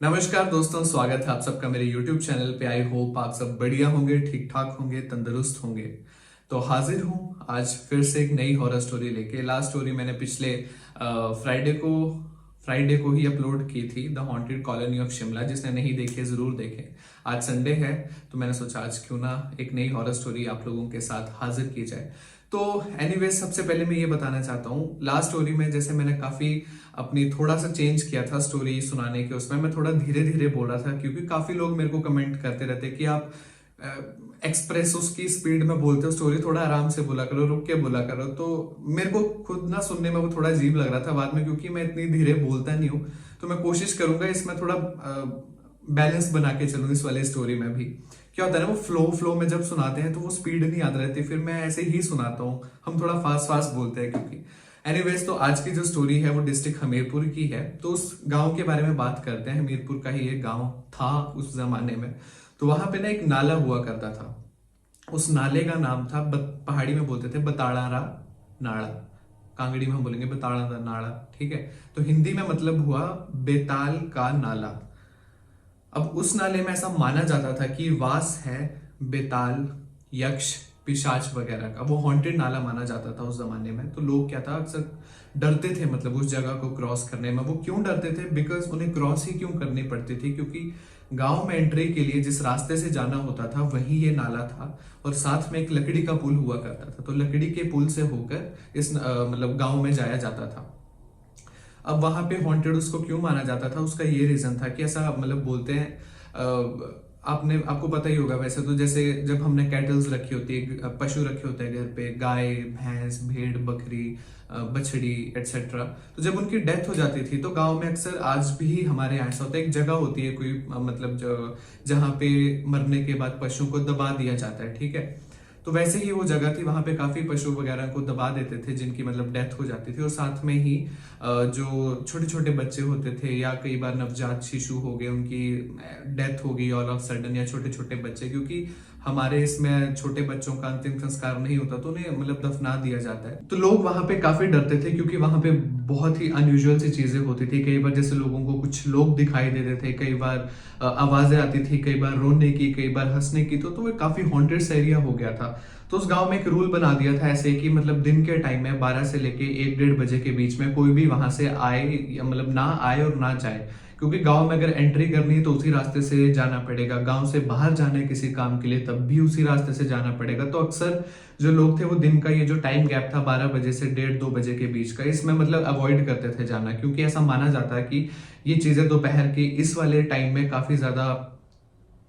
नमस्कार दोस्तों, स्वागत है आप सबका मेरे YouTube चैनल पे। आई होप आप सब बढ़िया होंगे, ठीक ठाक होंगे, तंदुरुस्त होंगे। तो हाजिर हूँ आज फिर से एक नई हॉरर स्टोरी लेके। लास्ट स्टोरी मैंने पिछले फ्राइडे को ही अपलोड की थी, the haunted colony of Shimla. जिसने नहीं देखे जरूर देखें। आज संडे है तो मैंने सोचा आज क्यों ना एक नई हॉरर स्टोरी आप लोगों के साथ हाजिर की जाए। तो एनीवेज सबसे पहले मैं ये बताना चाहता हूँ, लास्ट स्टोरी में जैसे मैंने काफी अपनी थोड़ा सा चेंज किया था स्टोरी सुनाने के। उसमें मैं थोड़ा धीरे धीरे बोल रहा था क्योंकि काफी लोग मेरे को कमेंट करते रहते कि आप एक्सप्रेस उसकी स्पीड में बोलते हो, स्टोरी थोड़ा आराम से बोला करो, रुक के बोला करो। तो मेरे को खुद ना सुनने में वो थोड़ा अजीब लग रहा था बाद में, क्योंकि मैं इतनी धीरे बोलता नहीं हूँ। तो मैं कोशिश करूंगा इसमें थोड़ा बैलेंस बना के चलूँ इस वाली स्टोरी में भी। क्या होता है ना, वो फ्लो में जब सुनाते हैं तो वो स्पीड नहीं याद रहती, फिर मैं ऐसे ही सुनाता हूँ। हम थोड़ा फास्ट फास्ट बोलते हैं क्योंकि एनीवेज। तो आज की जो स्टोरी है वो डिस्ट्रिक्ट हमीरपुर की है। तो उस गांव के बारे में बात करते हैं। हमीरपुर का ही एक गांव था उस जमाने में। तो वहां पे ना एक नाला हुआ करता था। उस नाले का नाम था पहाड़ी में बोलते थे बताड़ारा नाला। कांगड़ी में हम बोलेंगे बताड़ा नाला, ठीक है। तो हिंदी में मतलब हुआ बेताल का नाला। अब उस नाले में ऐसा माना जाता था कि वास है बेताल, यक्ष, पिशाच वगैरह का। वो हॉन्टेड नाला माना जाता था उस जमाने में। तो लोग क्या था, अक्सर डरते थे मतलब उस जगह को क्रॉस करने में। वो क्यों डरते थे? बिकॉज उन्हें क्रॉस ही क्यों करनी पड़ती थी, क्योंकि गांव में एंट्री के लिए जिस रास्ते से जाना होता था वही ये नाला था। और साथ में एक लकड़ी का पुल हुआ करता था। तो लकड़ी के पुल से होकर इस मतलब गांव में जाया जाता था। अब वहां पे हॉन्टेड उसको क्यों माना जाता था, उसका ये रीजन था कि ऐसा मतलब बोलते हैं। आपने आपको पता ही होगा वैसे तो, जैसे जब हमने कैटल्स रखी होती है, पशु रखे होते हैं घर पे, गाय, भैंस, भेड़, बकरी, बछड़ी एटसेट्रा। तो जब उनकी डेथ हो जाती थी तो गांव में अक्सर आज भी हमारे यहाँ ऐसा होता है, एक जगह होती है कोई मतलब जहाँ पे मरने के बाद पशु को दबा दिया जाता है, ठीक है। तो वैसे ही वो जगह थी, वहां पे काफी पशु वगैरह को दबा देते थे जिनकी मतलब डेथ हो जाती थी। और साथ में ही जो छोटे छोटे बच्चे होते थे या कई बार नवजात शिशु हो गए, उनकी डेथ हो गई ऑल ऑफ सडन, या छोटे छोटे बच्चे, क्योंकि हमारे इसमें छोटे बच्चों का अंतिम संस्कार नहीं होता तो उन्हें मतलब दफना दिया जाता है। तो लोग वहां पे काफी डरते थे क्योंकि वहां पे बहुत ही अनयूजुअल सी चीजें होती थी। कई बार जैसे लोगों को कुछ लोग दिखाई देते थे, कई बार आवाजें आती थी, कई बार रोने की, कई बार हंसने की। तो वो काफी हॉन्टेड एरिया हो गया था। तो उस गांव में एक रूल बना दिया था ऐसे कि मतलब दिन के टाइम में 12 से लेके 1-1:30 बजे के बीच में कोई भी वहां से आए या मतलब ना आए और ना जाए। क्योंकि गांव में अगर एंट्री करनी है तो उसी रास्ते से जाना पड़ेगा, गांव से बाहर जाना है किसी काम के लिए तब भी उसी रास्ते से जाना पड़ेगा। तो अक्सर जो लोग थे वो दिन का ये जो टाइम गैप था 12 बजे से 1:30-2 बजे के बीच का, इसमें मतलब अवॉइड करते थे जाना, क्योंकि ऐसा माना जाता है कि ये चीजें दोपहर के इस वाले टाइम में काफी ज्यादा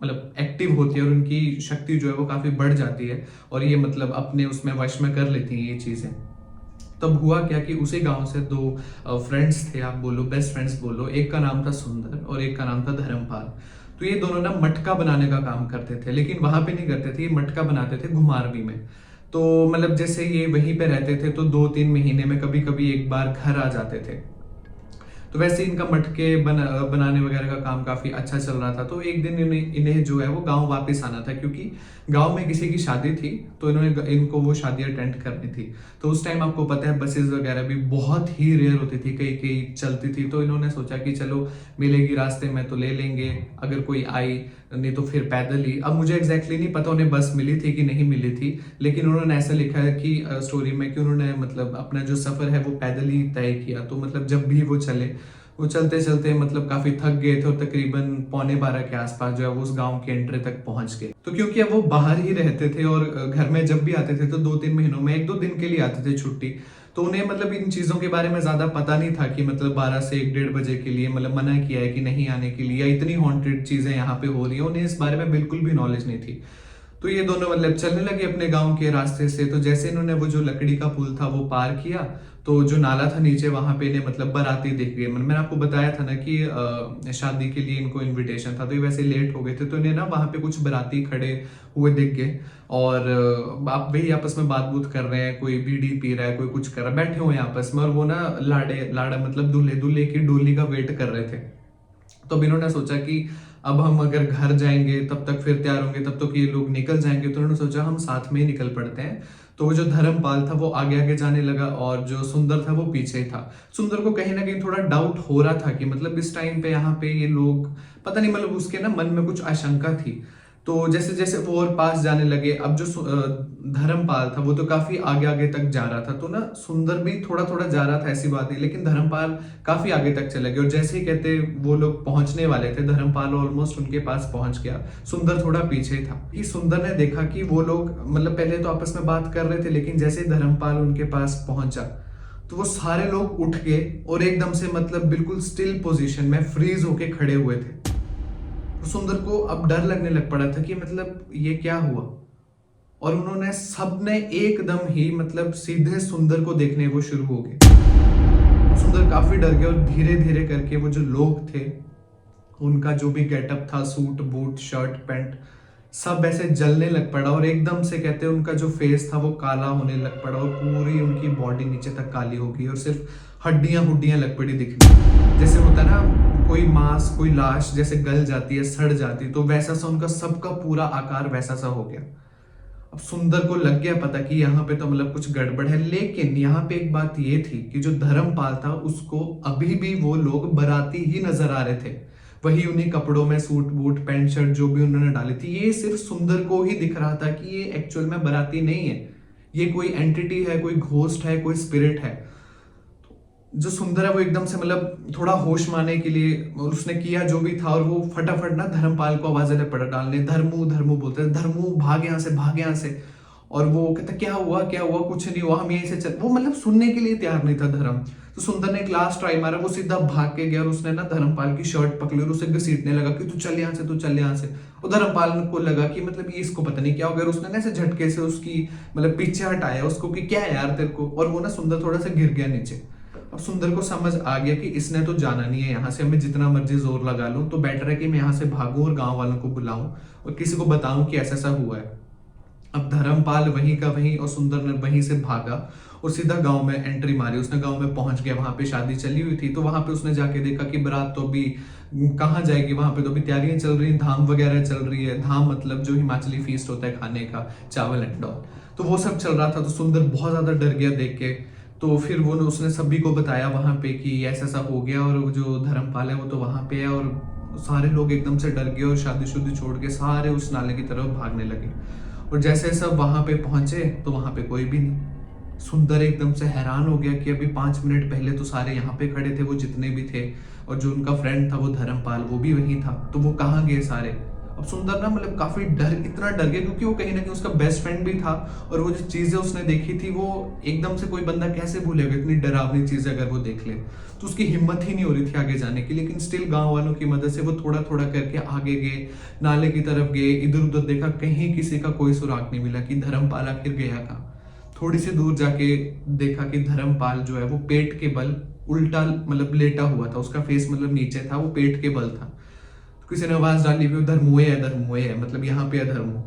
मतलब एक्टिव होती है और उनकी शक्ति जो है वो काफी बढ़ जाती है और ये मतलब अपने उसमें वश में कर लेती हैं ये चीजें। तब हुआ क्या कि उसी गांव से दो फ्रेंड्स थे, आप बोलो बेस्ट फ्रेंड्स बोलो। एक का नाम था सुंदर और एक का नाम था धर्मपाल। तो ये दोनों ना मटका बनाने का काम करते थे, लेकिन वहां पे नहीं करते थे, ये मटका बनाते थे घुमारवी में। तो मतलब जैसे ये वहीं पे रहते थे तो 2-3 महीने में कभी कभी एक बार घर आ जाते थे। तो वैसे इनका मटके बनाने वगैरह का काम काफी अच्छा चल रहा था। तो एक दिन इन्हें जो है वो गांव वापस आना था, क्योंकि गांव में किसी की शादी थी तो इनको वो शादी अटेंड करनी थी। तो उस टाइम आपको पता है बसेस वगैरह भी बहुत ही रेयर होती थी, कई कई चलती थी। तो इन्होंने सोचा कि चलो मिलेगी रास्ते में तो ले लेंगे, अगर कोई आई, नहीं तो फिर पैदल ही। अब मुझे एग्जैक्टली नहीं पता उन्हें बस मिली थी कि नहीं मिली थी, लेकिन उन्होंने ऐसा लिखा है कि स्टोरी में कि उन्होंने मतलब अपना जो सफर है वो पैदल ही तय किया। तो मतलब जब भी वो चले, वो चलते चलते मतलब काफी थक गए थे और तकरीबन 11:45 के आसपास जो है वो उस गांव के एंट्री तक पहुंच गए। तो क्योंकि अब वो बाहर ही रहते थे और घर में जब भी आते थे तो 2-3 महीनों में 1-2 दिन के लिए आते थे छुट्टी, तो उन्हें मतलब इन चीजों के बारे में ज्यादा पता नहीं था कि मतलब 12 से 1-1:30 बजे के लिए मतलब मना किया है कि नहीं आने के लिए, या इतनी हॉन्टेड चीजें यहाँ पे हो रही है, उन्हें इस बारे में बिल्कुल भी नॉलेज नहीं थी। तो ये दोनों मतलब चलने लगे अपने गांव के रास्ते से। तो जैसे इन्होंने वो जो लकड़ी का पुल था वो पार किया, तो जो नाला था नीचे वहां पे इन्हें मतलब बाराती दिख गए। मतलब मैंने आपको बताया था ना कि शादी के लिए इनको इनविटेशन था, तो ये वैसे लेट हो गए थे तो इन्हें ना वहां पे कुछ बाराती खड़े हुए दिख गए। और आप वही आपस में बात बूत कर रहे हैं, कोई बीड़ी पी रहा है, कोई कुछ कर रहा है, बैठे हुए हैं आपस में। और वो ना लाड़ा मतलब दूल्हे दूल्हे की डोली का वेट कर रहे थे। तो अब इन्होंने सोचा कि अब हम अगर घर जाएंगे तब तक फिर तैयार होंगे, तब तक ये लोग निकल जाएंगे। तो उन्होंने सोचा हम साथ में ही निकल पड़ते हैं। तो वो जो धर्मपाल था वो आगे आगे जाने लगा और जो सुंदर था वो पीछे ही था। सुंदर को कहीं ना कहीं थोड़ा डाउट हो रहा था कि मतलब इस टाइम पे यहाँ पे ये लोग, पता नहीं, मतलब उसके ना मन में कुछ आशंका थी। तो जैसे जैसे वो और पास जाने लगे, अब जो धर्मपाल था वो तो काफी आगे आगे तक जा रहा था, तो ना सुंदर भी थोड़ा थोड़ा जा रहा था, ऐसी बात नहीं, लेकिन धर्मपाल काफी आगे तक चले गए। और जैसे ही कहते वो लोग पहुंचने वाले थे, धर्मपाल ऑलमोस्ट उनके पास पहुंच गया, सुंदर थोड़ा पीछे था। कि सुंदर ने देखा कि वो लोग मतलब पहले तो आपस में बात कर रहे थे, लेकिन जैसे ही धर्मपाल उनके पास पहुंचा तो वो सारे लोग उठ गए और एकदम से मतलब बिल्कुल स्टिल पोजीशन में फ्रीज होके खड़े हुए थे। सुंदर को अब डर लगने लग पड़ा था कि मतलब ये क्या हुआ। और उन्होंने सबने एकदम ही मतलब सीधे सुंदर को देखने वो शुरू हो गए। सुंदर काफी डर गया और धीरे धीरे करके वो जो लोग थे, उनका जो भी गेटअप था, सूट बूट शर्ट पैंट, सब ऐसे जलने लग पड़ा। और एकदम से कहते हैं उनका जो फेस था वो काला होने लग पड़ा और पूरी उनकी बॉडी नीचे तक काली हो गई और सिर्फ हड्डियां हुड्डियां लग पड़ी दिखने। जैसे होता है ना कोई मांस, कोई लाश जैसे गल जाती है, सड़ जाती है, तो वैसा सा उनका सबका पूरा आकार वैसा सा हो गया। अब सुंदर को लग गया पता कि यहाँ पे तो मतलब कुछ गड़बड़ है। लेकिन यहाँ पे एक बात ये थी कि जो धर्मपाल था उसको अभी भी वो लोग बाराती ही नजर आ रहे थे, वही उन्हीं कपड़ों में, सूट बूट पैंट शर्ट जो भी उन्होंने डाली थी। ये सिर्फ सुंदर को ही दिख रहा था कि ये एक्चुअल में बाराती नहीं है, ये कोई एंटिटी है, कोई घोस्ट है, कोई स्पिरिट है। जो सुंदर है वो एकदम से मतलब थोड़ा होश मारने के लिए उसने किया जो भी था, और वो फटाफट ना धर्मपाल को आवाजें लग पड़ा डालने, धर्मू धर्मू बोलते, धर्मू भाग यहाँ से, भाग यहाँ से। और वो कहता क्या हुआ क्या हुआ, कुछ नहीं हुआ, हम यहीं से चल, वो मतलब सुनने के लिए तैयार नहीं था धर्म। तो सुंदर ने एक लास्ट ट्राई मारा, वो सीधा भाग के गया और उसने ना धर्मपाल की शर्ट पकड़ी और उसे घसीटने लगा कि तू चल यहाँ से, तू चल यहाँ से। और धर्मपाल को लगा कि मतलब ये इसको पता नहीं क्या हो गया, उसने ना ऐसे झटके से उसकी मतलब पीछे हटाया उसको कि क्या है यार तेरे को, और वो ना सुंदर थोड़ा सा गिर गया नीचे। अब सुंदर को समझ आ गया कि इसने तो जाना नहीं है यहाँ से, मैं जितना मर्जी जोर लगा लूं तो बेटर है कि मैं यहाँ से भागूं और गांव वालों को बुलाऊं और किसी को बताऊं कि ऐसा ऐसा हुआ है। अब धर्मपाल वहीं का वहीं और सुंदर ने वहीं से भागा और सीधा गांव में एंट्री मारी। उसने गांव में पहुंच गया, वहां पे शादी चली हुई थी, तो वहां पे उसने जाके देखा कि बारात तो अभी कहाँ जाएगी, वहां पे तो अभी तैयारियां चल रही, धाम वगैरह चल रही है। धाम मतलब जो हिमाचली फीस्ट होता है खाने का, चावल एंड ऑल, तो वो सब चल रहा था। तो सुंदर बहुत ज्यादा डर गया देख के। तो फिर वो उसने सभी को बताया वहां पे कि ऐसा ऐसा हो गया, और जो धर्मपाल है वो तो वहां पे है। और सारे लोग एकदम से डर गए और शादी शुदी छोड़ के सारे उस नाले की तरफ भागने लगे। और जैसे सब वहां पे पहुंचे तो वहां पे कोई भी नहीं। सुंदर एकदम से हैरान हो गया कि अभी 5 मिनट पहले तो सारे यहाँ पे खड़े थे, वो जितने भी थे, और जो उनका फ्रेंड था वो धर्मपाल वो भी वहीं था, तो वो कहाँ गए सारे। अब सुंदर ना मतलब काफी इतना डर गया क्योंकि वो कहीं ना कहीं उसका बेस्ट फ्रेंड भी था, और वो जो चीजें उसने देखी थी वो एकदम से कोई बंदा कैसे भूलेगा, इतनी डरावनी चीजें अगर वो देख ले। तो उसकी हिम्मत ही नहीं हो रही थी आगे जाने की, लेकिन स्टिल गांव वालों की मदद से वो थोड़ा थोड़ा करके आगे गए, नाले की तरफ गए, इधर उधर देखा, कहीं किसी का कोई सुराग नहीं मिला कि धर्मपाल आखिर गया था। थोड़ी सी दूर जाके देखा कि धर्मपाल जो है वो पेट के बल उल्टा मतलब लेटा हुआ था, उसका फेस मतलब नीचे था, वो पेट के बल था। किसी ने आवाज डाली भी धर्मुए है, धर्मुए है, मतलब यहाँ पे है धर्मु।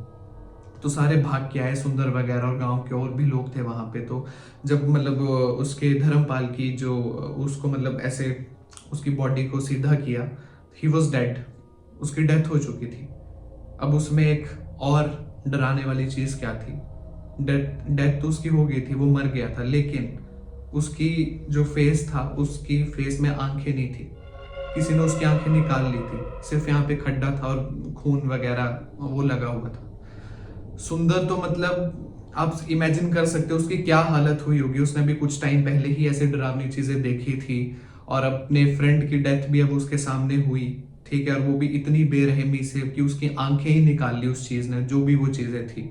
तो सारे भाग के आए, सुंदर वगैरह और गांव के और भी लोग थे वहां पे। तो जब मतलब उसके धर्मपाल की जो उसको मतलब ऐसे उसकी बॉडी को सीधा किया, ही वॉज डेड, उसकी डेथ हो चुकी थी। अब उसमें एक और डराने वाली चीज क्या थी, डेथ तो उसकी हो गई थी, वो मर गया था, लेकिन उसकी जो फेस था, उसकी फेस में आंखें नहीं थी, किसी ने उसकी आंखें निकाल ली थी, सिर्फ यहाँ पे खड्डा था और खून वगैरह वो लगा हुआ था। सुंदर तो मतलब आप इमेजिन कर सकते हो उसकी क्या हालत हुई होगी। उसने भी कुछ टाइम पहले ही ऐसे डरावनी चीजें देखी थी और अपने फ्रेंड की डेथ भी अब उसके सामने हुई, ठीक है, और वो भी इतनी बेरहमी से कि उसकी आंखें ही निकाल ली उस चीज ने, जो भी वो चीजें थी।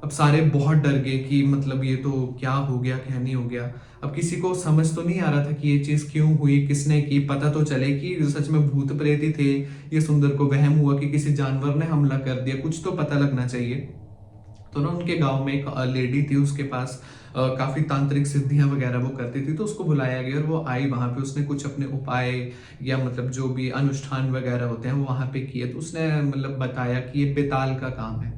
अब सारे बहुत डर गए कि मतलब ये तो क्या हो गया, क्या नहीं हो गया। अब किसी को समझ तो नहीं आ रहा था कि ये चीज क्यों हुई, किसने की, पता तो चले कि सच में भूत प्रेत ही थे, ये सुंदर को वहम हुआ कि किसी जानवर ने हमला कर दिया, कुछ तो पता लगना चाहिए। तो ना उनके गांव में एक लेडी थी, उसके पास काफी तांत्रिक सिद्धियां वगैरह वो करती थी, तो उसको बुलाया गया और वो आई वहां पे। उसने कुछ अपने उपाय या मतलब जो भी अनुष्ठान वगैरह होते हैं वो वहां पे किए। तो उसने मतलब बताया कि ये बेताल का काम है,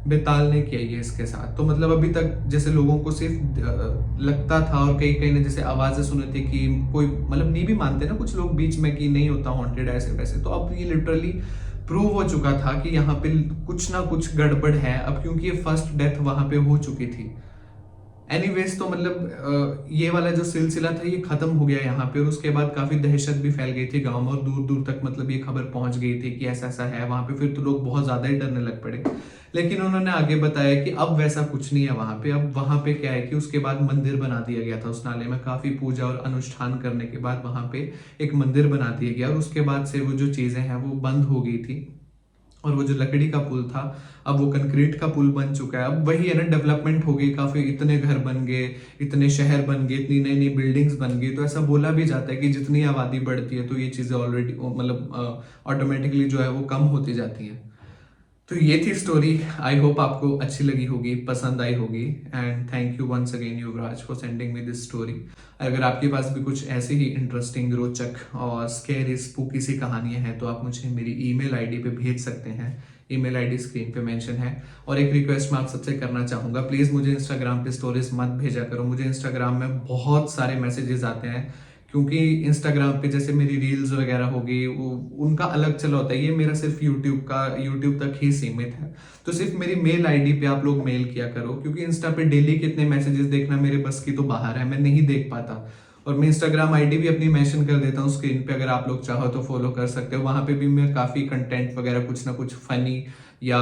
बेताल ने किया ये इसके साथ। तो मतलब अभी तक जैसे लोगों को सिर्फ लगता था और कई कई ने जैसे आवाजें सुनी थी कि कोई मतलब नहीं भी मानते ना कुछ लोग बीच में कि नहीं होता हॉन्टेड ऐसे वैसे, तो अब ये लिटरली प्रूव हो चुका था कि यहाँ पे कुछ ना कुछ गड़बड़ है अब, क्योंकि ये फर्स्ट डेथ वहां पे हो चुकी थी। एनीवेज तो मतलब ये वाला जो सिलसिला था ये खत्म हो गया यहाँ पे, और उसके बाद काफी दहशत भी फैल गई थी गांव में, और दूर दूर तक मतलब ये खबर पहुंच गई थी कि ऐसा ऐसा है वहां पे। फिर तो लोग बहुत ज्यादा ही डरने लग पड़े। लेकिन उन्होंने आगे बताया कि अब वैसा कुछ नहीं है वहां पे। अब वहां पे क्या है कि उसके बाद मंदिर बना दिया गया था उस नाले में, काफी पूजा और अनुष्ठान करने के बाद वहां पे एक मंदिर बना दिया गया, और उसके बाद से वो जो चीजें हैं वो बंद हो गई थी। और वो जो लकड़ी का पुल था अब वो कंक्रीट का पुल बन चुका है। अब वही है ना, डेवलपमेंट हो गई काफी, इतने घर बन गए, इतने शहर बन गए, इतनी नई नई बिल्डिंग्स बन गई। तो ऐसा बोला भी जाता है कि जितनी आबादी बढ़ती है तो ये चीजें ऑलरेडी मतलब ऑटोमेटिकली जो है वो कम होती जाती हैं। तो ये थी स्टोरी। आई होप आपको अच्छी लगी होगी, पसंद आई होगी। And thank you once again Yuvraj for sending me this story. अगर आपके पास भी कुछ ऐसी ही इंटरेस्टिंग, रोचक और स्कैरी स्पूकी सी कहानियां हैं तो आप मुझे मेरी ईमेल आईडी पे भेज सकते हैं। ईमेल आईडी स्क्रीन पे मेंशन है। और एक रिक्वेस्ट मैं आप सबसे करना चाहूंगा, प्लीज मुझे इंस्टाग्राम पे स्टोरीज मत भेजा करो। मुझे इंस्टाग्राम में बहुत सारे मैसेजेस आते हैं, क्योंकि इंस्टाग्राम पे जैसे मेरी रील्स वगैरह होगी वो उनका अलग चला होता है, ये मेरा सिर्फ यूट्यूब तक ही सीमित है। तो सिर्फ मेरी मेल आईडी पे आप लोग मेल किया करो, क्योंकि इंस्टा पे डेली कितने मैसेजेस देखना मेरे बस की तो बाहर है, मैं नहीं देख पाता। और मैं इंस्टाग्राम आईडी भी अपनी मेंशन कर देता हूँ स्क्रीन पे, अगर आप लोग चाहो तो फॉलो कर सकते हो। वहां पे भी मैं काफी कंटेंट वगैरह कुछ ना कुछ फनी या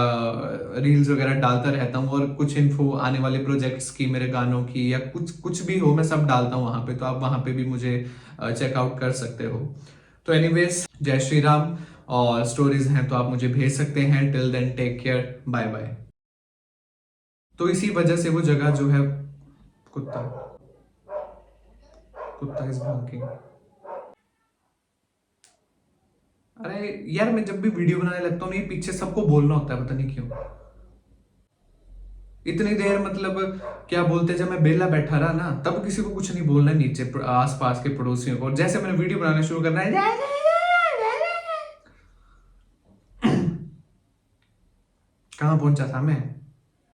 रील्स वगैरह डालता रहता हूँ, और कुछ इन्फो आने वाले प्रोजेक्ट्स की, मेरे गानों की, या कुछ कुछ भी हो मैं सब डालता हूँ वहां पे। तो आप वहां पे भी मुझे चेकआउट कर सकते हो। तो एनीवेज, जय श्री राम। और स्टोरीज हैं तो आप मुझे भेज सकते हैं। Till then take care, bye bye. तो इसी वजह से वो जगह जो है, कुत्ता कुत्ता इज भौंकिंग। अरे यार, मैं जब भी वीडियो बनाने लगता हूँ ना, ये पीछे सबको बोलना होता है, पता नहीं क्यों। इतनी देर मतलब क्या बोलते, जब मैं बेला बैठा रहा ना तब किसी को कुछ नहीं बोलना है, नीचे आस पास के पड़ोसियों को। और जैसे मैंने वीडियो बनाना शुरू करना है, कहाँ पहुंचा था मैं।